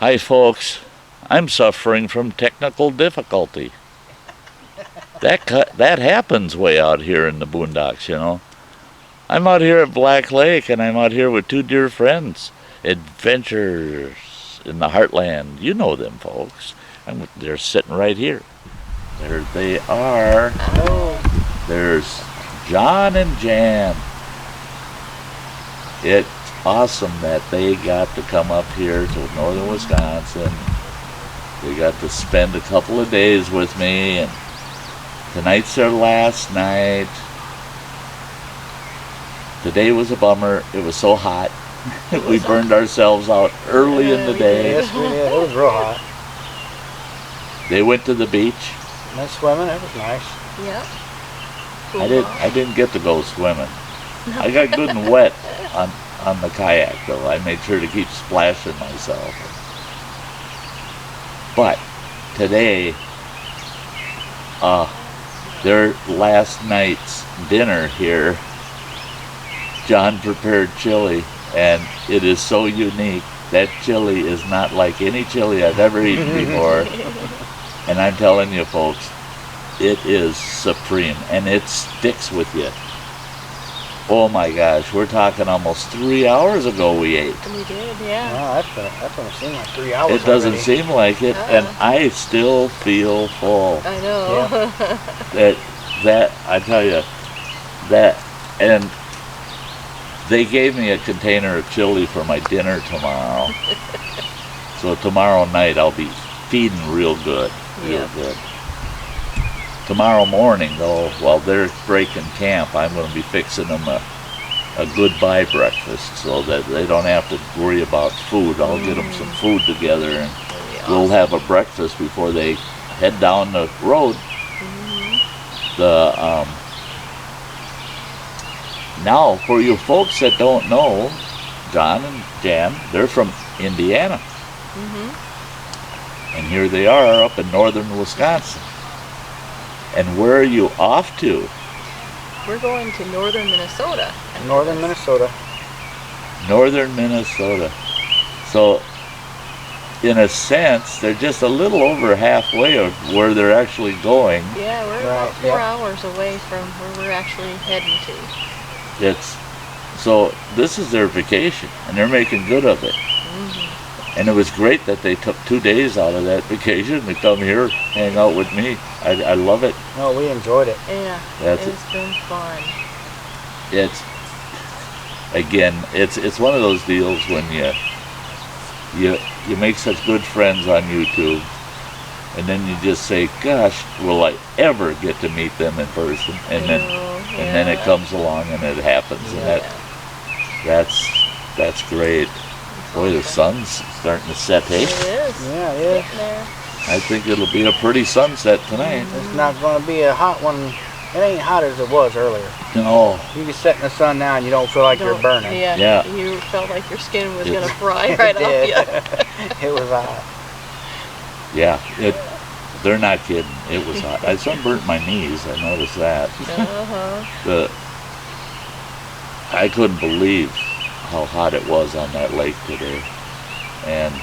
Hi, folks. I'm suffering from technical difficulty. That happens way out here in the boondocks, you know. I'm out here at Black Lake, and I'm out here with two dear friends, adventurers in the Heartland. You know them, folks. They're sitting right here. There they are. Oh. There's John and Jan. It's awesome that they got to come up here to northern Wisconsin. They got to spend a couple of days with me, and tonight's their last night. Today was a bummer. It was so hot. We burned ourselves out early in the day. Yes, we did. It was real hot. They went to the beach. Went swimming. It was nice. Yep. I didn't get to go swimming. I got good and wet on the kayak, though. I made sure to keep splashing myself. But today, their last night's dinner here, John prepared chili, and it is so unique. That chili is not like any chili I've ever eaten before. And I'm telling you, folks, it is supreme, and it sticks with you. Oh my gosh, we're talking almost 3 hours ago we ate. We did, yeah. Wow, that doesn't seem like 3 hours. It doesn't already. seem like it, and I still feel full. I know. Yeah. That I tell you, that, and they gave me a container of chili for my dinner tomorrow. So tomorrow night I'll be feeding real good, real good. Tomorrow morning, though, while they're breaking camp, I'm going to be fixing them a goodbye breakfast so that they don't have to worry about food. I'll get them some food together, and we'll have a breakfast before they head down the road. Now, for you folks that don't know, John and Jan, they're from Indiana. And here they are up in northern Wisconsin. And where are you off to? We're going to northern Minnesota. Northern Minnesota. Northern Minnesota. So, in a sense, they're just a little over halfway of where they're actually going. Yeah, we're about 4 hours away from where we're actually heading to. So this is their vacation, and they're making good of it. And it was great that they took 2 days out of that vacation to come here, hang out with me. I love it. No, we enjoyed it. Yeah, it's been fun. It's one of those deals when you make such good friends on YouTube, and then you just say, "Gosh, will I ever get to meet them in person?" And then it comes along and it happens, and that's great. Boy, the sun's starting to set, hey? It is. Yeah, it is. I think it'll be a pretty sunset tonight. It's not going to be a hot one. It ain't hot as it was earlier. No. You can sit in the sun now and you don't feel like you're burning. Yeah. You felt like your skin was going to fry right off you. It was hot. Yeah, they're not kidding. It was hot. I sunburnt my knees. I noticed that. I couldn't believe how hot it was on that lake today. And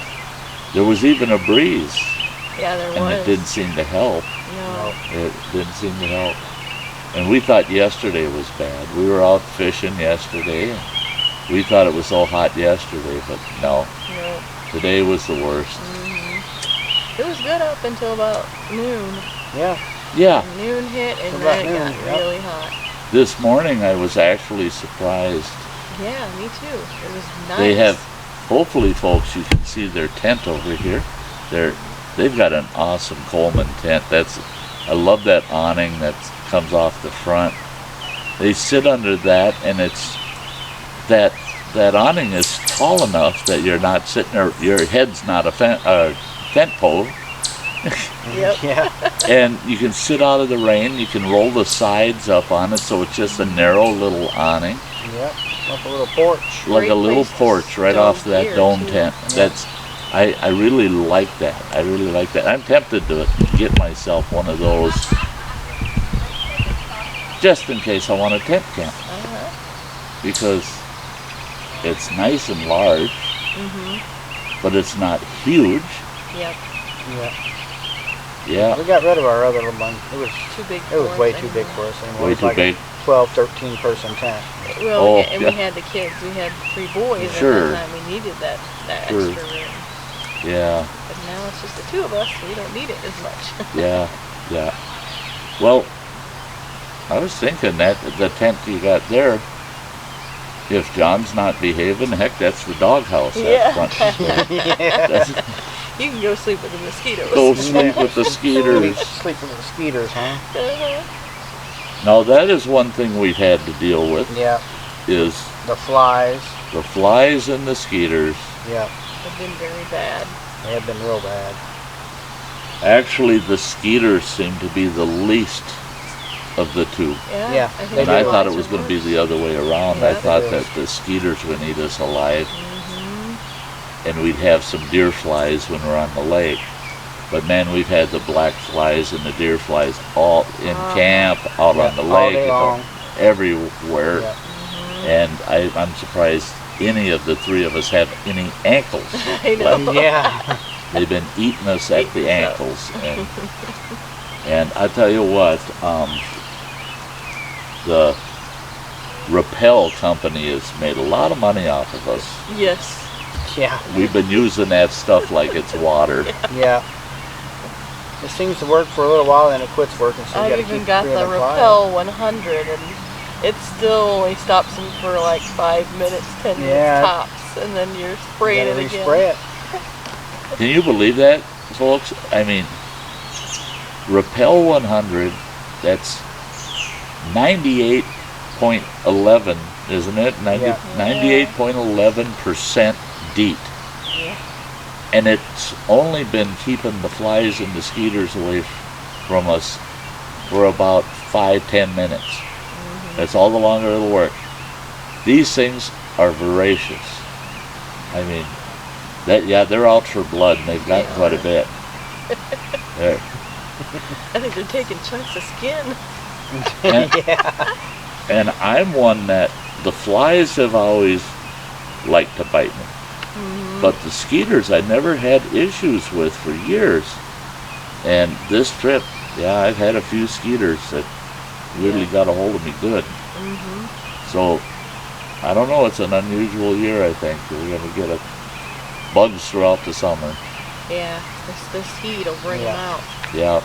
there was even a breeze. Yeah, there was. And it didn't seem to help. No. It didn't seem to help. And we thought yesterday was bad. We were out fishing yesterday, and we thought it was so hot yesterday, but no. Today was the worst. It was good up until about noon. Yeah. Noon hit, and then it got really hot. This morning I was actually surprised. Yeah, me too. It was nice. They have, hopefully, folks, you can see their tent over here. They've got an awesome Coleman tent. I love that awning that comes off the front. They sit under that, and it's that awning is tall enough that you're not sitting there. Your head's not a tent pole. And you can sit out of the rain. You can roll the sides up on it, so it's just a narrow little awning. Like a little porch. Like a little porch right off that dome tent. I really like that. I really like that. I'm tempted to get myself one of those just in case I want a tent camp. Because it's nice and large. but it's not huge. Yep. Yeah. Yeah, We got rid of our other one. It was Too big. it was for way us too big for us anymore. way It was too like big. a 12, 13 person tent. Well, Oh, yeah, and yeah. we had the kids. We had 3 boys Sure. at that time. We needed that Sure. extra room. Yeah, But now it's just the 2 of us. We don't need it as much. yeah, yeah. Well, I was thinking that the tent you got there, if John's not behaving, heck, that's the doghouse. Yeah. That front door. Yeah. That's, You can go sleep with the mosquitoes. go sleep with the skeeters. Sleep with the mosquitoes, huh? Now that is one thing we've had to deal with, Yeah. is The flies. the flies and the skeeters. Yeah. They've been very bad. They have been real bad. Actually, the skeeters seem to be the least of the 2. Yeah. Yeah, I think they And do. I the thought it flies was are going to be worse. the other way around. Yeah, I thought they do. that the skeeters would eat us alive, Mhm. and we'd have some deer flies when we're on the lake. But man, we've had the black flies and the deer flies all in camp, out Yeah, on the all lake, day long. everywhere. Yeah. And I'm surprised any of the 3 of us have any ankles I know. left. Yeah. They've been eating us at the Eating us up. ankles. And I tell you what, the Rappel company has made a lot of money off of us. Yes. Yeah. We've been using that stuff like it's water. Yeah. It seems to work for a little while, then it quits working. So you I've gotta even keep got the reapplying. Rappel 100, and it still only stops them for like 5 minutes, 10 Yeah. minutes tops, and then you're You spraying gotta it again. respray it. Can you believe that, folks? I mean, Rappel 100, that's 98.11, isn't it? 90, Yeah. 98.11% DEET. Yeah. And it's only been keeping the flies and mosquitoes away from us for about 5-10 minutes. That's all the longer it'll work. These things are voracious. I mean, they're out for blood, and they've got They quite a are. bit. They're- I think they're taking chunks of skin. and, Yeah. and I'm one that the flies have always liked to bite me. But the skeeters I never had issues with for years. And this trip, yeah, I've had a few skeeters that really got a hold of me good. So, I don't know, it's an unusual year, I think. We're going to get bugs throughout the summer. Yeah, this heat will bring them out. Yeah.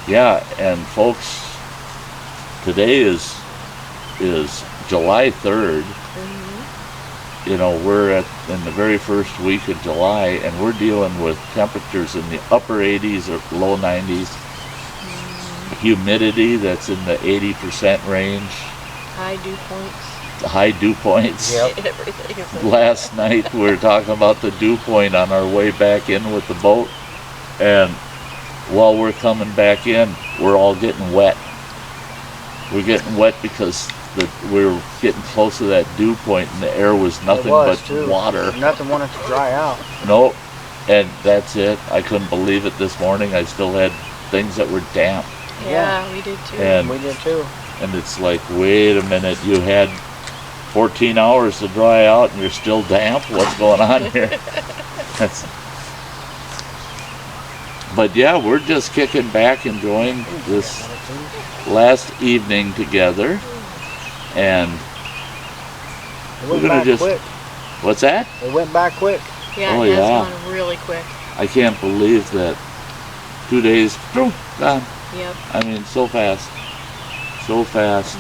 Yeah, and folks, today is July 3rd. You know, we're in the very first week of July, and we're dealing with temperatures in the upper 80s or low 90s. Humidity that's in the 80% range. High dew points. The high dew points. Yep. Everything is like Last night we were talking about the dew point on our way back in with the boat, and while we're coming back in, we're all getting wet. We're getting wet because we were getting close to that dew point, and the air was nothing but too. water. Nothing wanted to dry out. Nope. And that's it. I couldn't believe it this morning. I still had things that were damp. Yeah, we did too. And We did too. and it's like, wait a minute, you had 14 hours to dry out and you're still damp? What's going on here? But yeah, we're just kicking back, enjoying this last evening together. And It we're went gonna back just, quick. what's that? It went back quick. Yeah, Oh, it has yeah. gone really quick. I can't believe that 2 days, gone. Yep. I mean, so fast. So fast.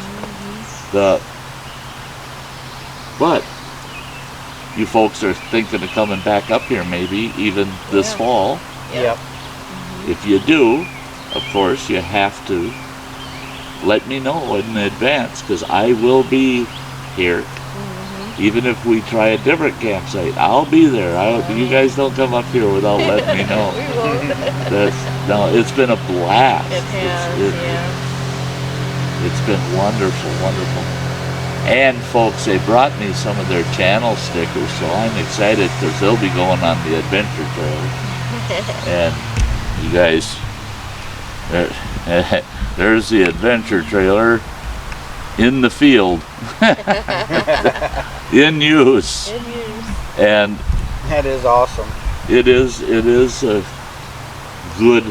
But you folks are thinking of coming back up here maybe even this Yeah. fall. Yep. If you do, of course, you have to let me know in advance, because I will be here. Even if we try a different campsite, I'll be there. You guys don't come up here without letting me know. We won't. No, it's been a blast. It has, yeah. It's been wonderful, wonderful. And folks, they brought me some of their channel stickers, so I'm excited because they'll be going on the adventure trail. And you guys, there's the adventure trailer in the field, in use. In use. And That is awesome. It is a good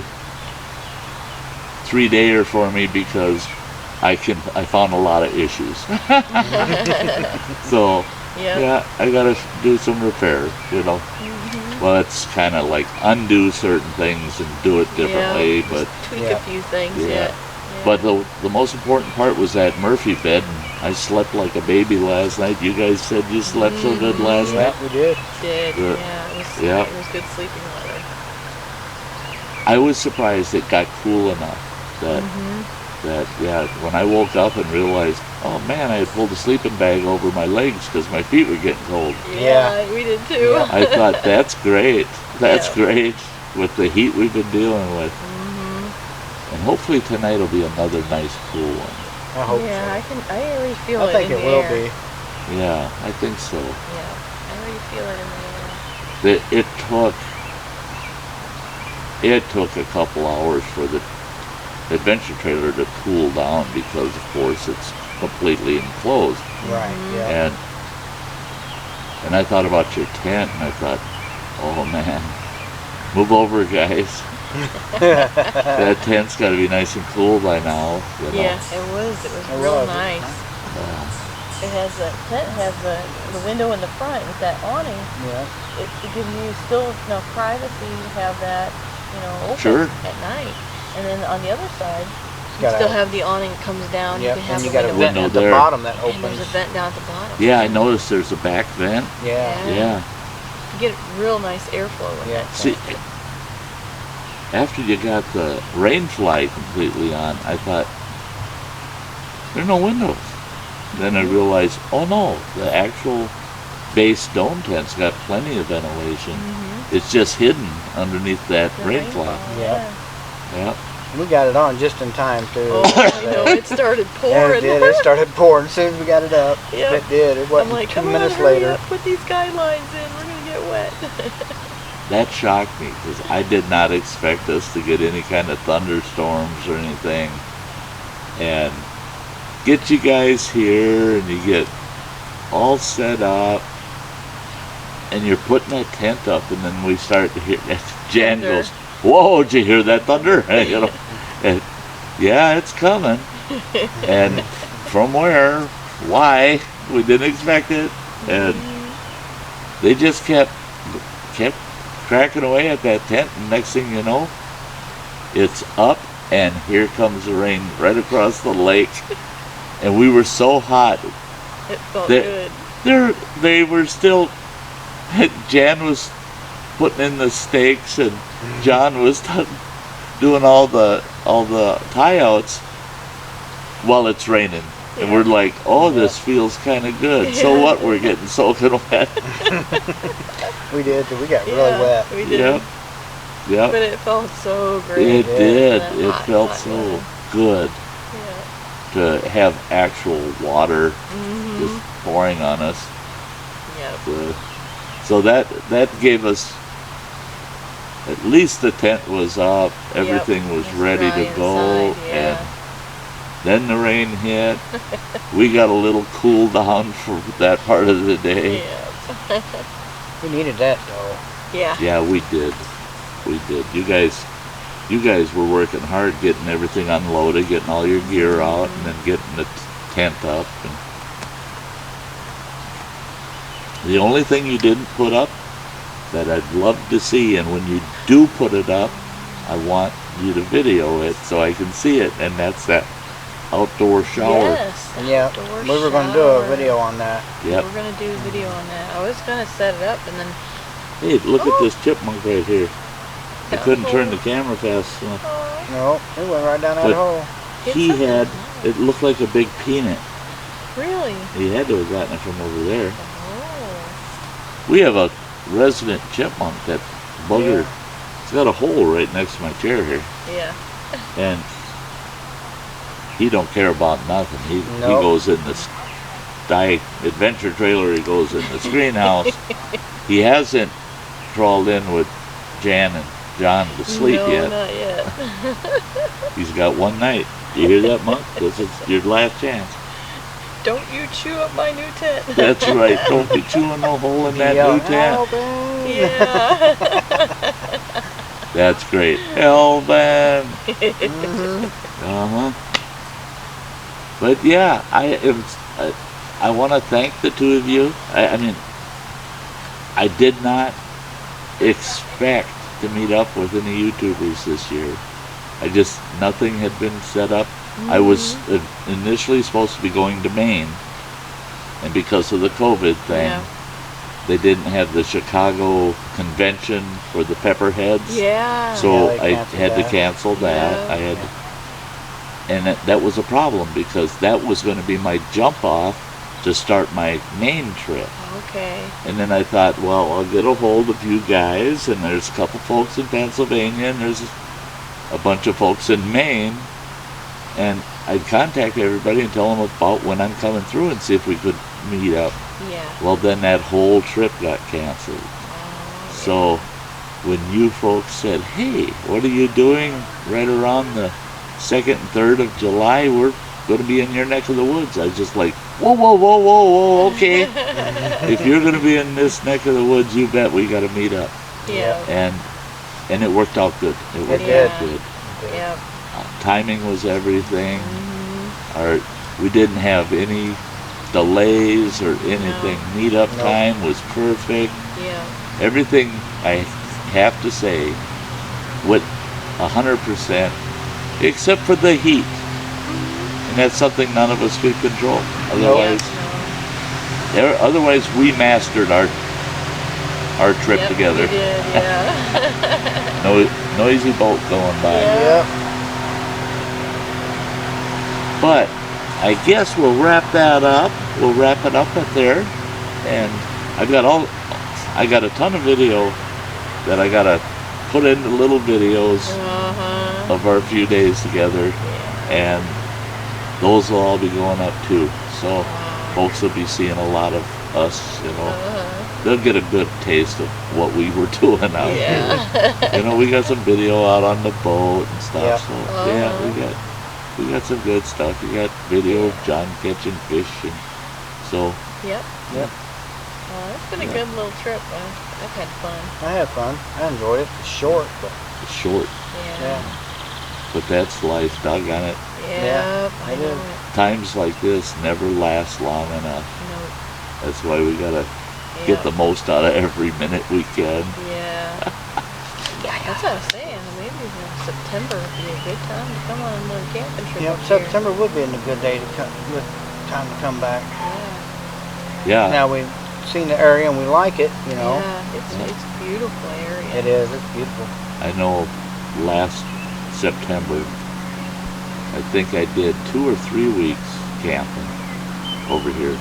3-dayer for me because I found a lot of issues. So Yep. yeah, I gotta do some repair, you know. Well, it's kind of like undo certain things and do it differently, Yeah, but just tweak Yeah. a few things. Yeah. Yeah. but the most important part was that Murphy bed. And I slept like a baby last night. You guys said you slept so good last night. Yeah, we did. Did. Good. Yeah. Yeah. It was good sleeping weather. I was surprised it got cool enough that when I woke up and realized, oh man, I had pulled a sleeping bag over my legs because my feet were getting cold. Yeah. We did too. Yeah. I thought, that's great. That's Yeah. great with the heat we've been dealing with. And hopefully tonight will be another nice cool one. I hope Yeah, so. I already feel I it think in it the will air. be. Yeah, I think so. Yeah, I already feel it in the air. It took a couple hours for the adventure trailer to cool down because, of course, it's completely enclosed. Right. Yeah. And I thought about your tent, and I thought, oh man, move over, guys. That tent's got to be nice and cool by now. You know? Yeah, it was. It was It real was. nice. Yeah. It has the tent has the window in the front with that awning. Yeah. It gives you still enough privacy to have that, open Sure. at night. And then on the other side, you Gotta still have- have the awning that comes down. Yep. You can have And you the got a window vent window at the there. bottom that and there's a opens. vent down at the bottom. Yeah, I noticed there's a back vent. Yeah. Yeah. You get real nice airflow in Yeah. that See, tent. after you got the rain fly completely on, I thought, there are no windows. Then I realized, oh no, the actual base dome tent's got plenty of ventilation. It's just hidden underneath that The rain rainfall, fly. Yeah. Yeah. We got it on just in time too. Oh, I know. It started Yeah, pouring. it did. It started pouring as soon as we got it up. Yep. It did. It I'm wasn't like, 2 come on, minutes hurry later. up, put these guidelines in. We're gonna get wet. That shocked me because I did not expect us to get any kind of thunderstorms or anything. And get you guys here and you get all set up and you're putting that tent up and then we start to hear Jan Thunder. goes, whoa, did you hear that thunder? And, yeah, it's coming. And from where? Why? We didn't expect it. And they just kept cracking away at that tent, and next thing you know, it's up, and here comes the rain right across the lake. And we were so hot. It felt They- good. They were still. Jan was putting in the stakes, and John was doing all the tie outs while it's raining. And we're like, oh, this feels kind of good. So Yeah. what? We're getting soaking wet. We did. We got really Yeah, wet. We did. Yep. Yep. But it felt so great. It Yeah. did. That It hot, felt hot so weather. good Yeah. to have actual water Mm-hmm. just pouring on us. Yep. So that gave us, at least the tent was up, everything was It's ready dry to go, inside, yeah. and then the rain hit. We got a little cool down for that part of the day. Yeah. We needed that though. Yeah. Yeah, we did. We did. You guys were working hard getting everything unloaded, getting all your gear out, and then getting the tent up. And the only thing you didn't put up that I'd love to see, and when you do put it up, I want you to video it so I can see it, and that's that outdoor shower. Yes. Yeah. outdoor We were going to do a shower. video on that. Yep. We're gonna do a video on that. I was gonna set it up and then. Hey, look at Oh. this chipmunk right here. I Yeah. couldn't turn the camera fast enough. Oh, No, it went right down that But- hole. hit He something. had, it looked like a big peanut. Really? He had to have gotten it from over there. Oh. We have a resident chipmunk, that bugger. It's got a hole right next to my chair here. Yeah. And he don't care about nothing. He Nope. goes in the Sty adventure trailer, he goes in the screen house. He hasn't crawled in with Jan and John to sleep no, yet. not yet. He's got one night. You hear that, Monk? This is your last chance. Don't you chew up my new tent. That's right. Don't be chewing no hole in that new tent. Yeah. That's great. Elvin. Mm-hmm. But yeah, I want to thank the two of you. I mean, I did not expect to meet up with any YouTubers this year. Nothing had been set up. I was initially supposed to be going to Maine, and because of the COVID thing, Yeah. they didn't have the Chicago convention for the Pepperheads. Yeah. So Yeah, they I had to cancel that. Yeah. I had, and that was a problem because that was going to be my jump off to start my Maine trip. Okay. And then I thought, well, I'll get a hold of you guys, and there's a couple folks in Pennsylvania, and there's a bunch of folks in Maine, and I'd contact everybody and tell them about when I'm coming through and see if we could meet up. Yeah. Well, then that whole trip got canceled. Oh, So when you folks said, hey, what are you doing right around the 2nd and 3rd of July? We're going to be in your neck of the woods. I was just like, whoa, whoa, whoa, whoa, whoa, okay. If you're going to be in this neck of the woods, you bet we got to meet up. Yeah. And it worked out good. It worked did. out good. Yeah. Timing was everything. Mm-hmm. We didn't have any delays or anything. Meetup No. time was perfect. Yeah. Everything, I have to say, went 100%, except for the heat. And that's something none of us could control. Otherwise, we mastered our trip Yep, together. We did, yeah. Noisy boat going by. Yeah. Yep. But I guess we'll wrap that up. We'll wrap it up at there. And I got a ton of video that I gotta put into little videos Uh-huh. of our few days together, and those will all be going up too. So folks will be seeing a lot of us, They'll get a good taste of what we were doing out Yeah. here. We got some video out on the boat and stuff. Yeah. So yeah, we got some good stuff. We got video of John catching fish, and so Yep. Yep. It's been a good little trip. I've had fun. I had fun. I enjoyed it. It's short, but it's short. Yeah. But that's life. Doggone it. Yep. I it know is. it. Times like this never last long enough. No. That's why we gotta Yep. get the most out of every minute we can. Yeah. That's what I was saying. Maybe September would be a good time to come on a little camping trip. up here. September would be a good day to come. Good time to come back. Yeah. Yeah. Now we've seen the area and we like it. Yeah. It's a beautiful area. It is. It's beautiful. I know last September, I think I did 2 or 3 weeks camping over here,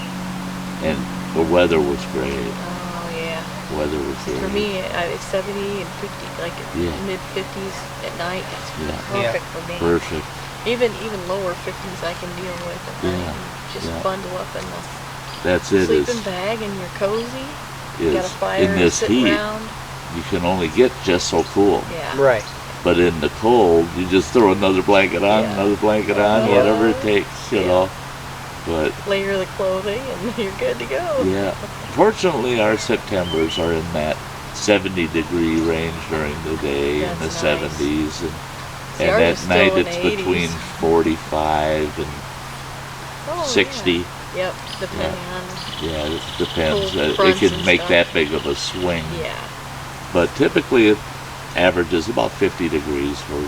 and the weather was great. Oh yeah. Weather was great. For me, it's 70 and 50, like Yeah. mid 50s at night. It's Yeah. perfect for me. Perfect. Even lower 50s I can deal with at night. Yeah. Just Yeah. bundle up in the That's it. sleeping bag and you're cozy. You got a Is fire in this sit heat, around. you can only get just so cool. Yeah. Right. But in the cold, you just throw another blanket on, Yeah. another blanket on, Yeah. whatever it takes, you Yeah. know. But Layer the clothing and you're good to go. yeah, fortunately our Septembers are in that 70-degree range during the day, in the That's nice. 70s, See, and ours at is night still in it's the between 80s. 45 and Oh, 60. Yeah. Yep, depending on. Yeah, it depends. Cold It fronts can and make stuff. that big of a swing. Yeah. But typically it averages about 50 degrees for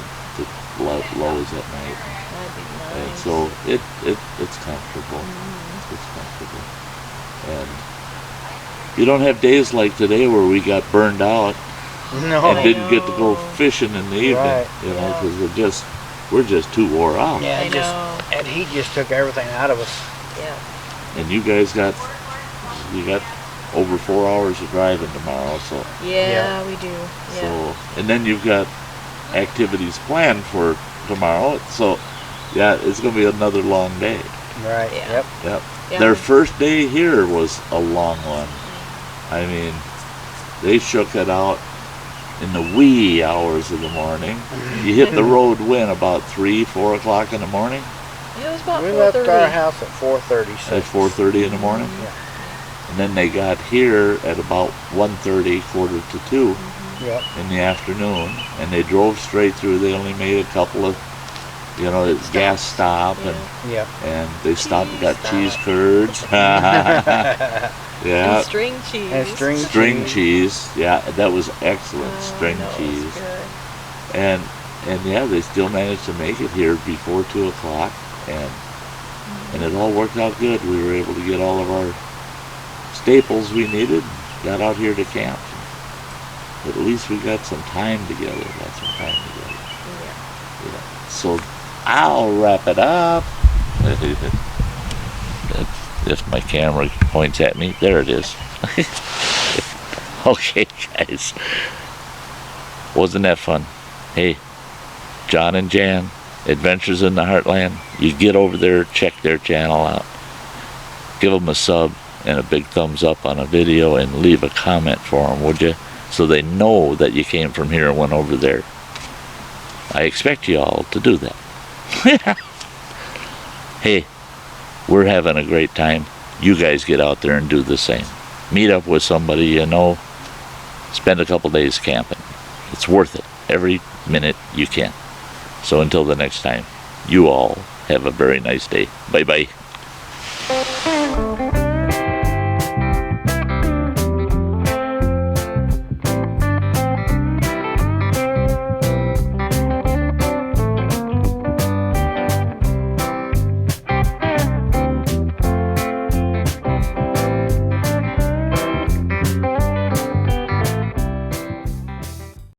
the lows at night. That'd be And nice. so it's comfortable. It's comfortable. And you don't have days like today where we got burned out No. and I didn't get to go know. fishing in the evening, Right. Yeah. because we're just too wore out. Yeah. I know. And heat just took everything out of us. Yeah. And you guys got over 4 hours of driving tomorrow, so Yeah, we do. Yeah. so and then you've got activities planned for tomorrow, so yeah, it's gonna be another long day. Right. Yeah. Yep. Yep. Yeah. Their first day here was a long one. I mean, they shook it out in the wee hours of the morning. You hit the road when about 3, 4 o'clock in the morning. It was about We 4:30. left our house at 4:36. At 4:30 in the morning? Yeah. And then they got here at about 1:30, quarter to 2 Yep. in the afternoon, and they drove straight through. They only made a couple of, gas stop, Yep. and they stopped and got Stop. cheese curds. Yeah. And string cheese. And String cheese. Yeah, that was excellent. Oh, String I know, it was cheese. good. And yeah, they still managed to make it here before 2 o'clock, and it all worked out good. We were able to get all of our staples we needed, got out here to camp. At least we got some time together. Yeah. So I'll wrap it up. If my camera points at me, there it is. Okay, guys. Wasn't that fun? Hey, John and Jan, Adventures in the Heartland. You get over there, check their channel out. Give them a sub and a big thumbs up on a video, and leave a comment for them, would you? So they know that you came from here and went over there. I expect you all to do that. Hey, we're having a great time. You guys get out there and do the same. Meet up with somebody you know. Spend a couple days camping. It's worth it. Every minute you can. So until the next time, you all have a very nice day. Bye-bye.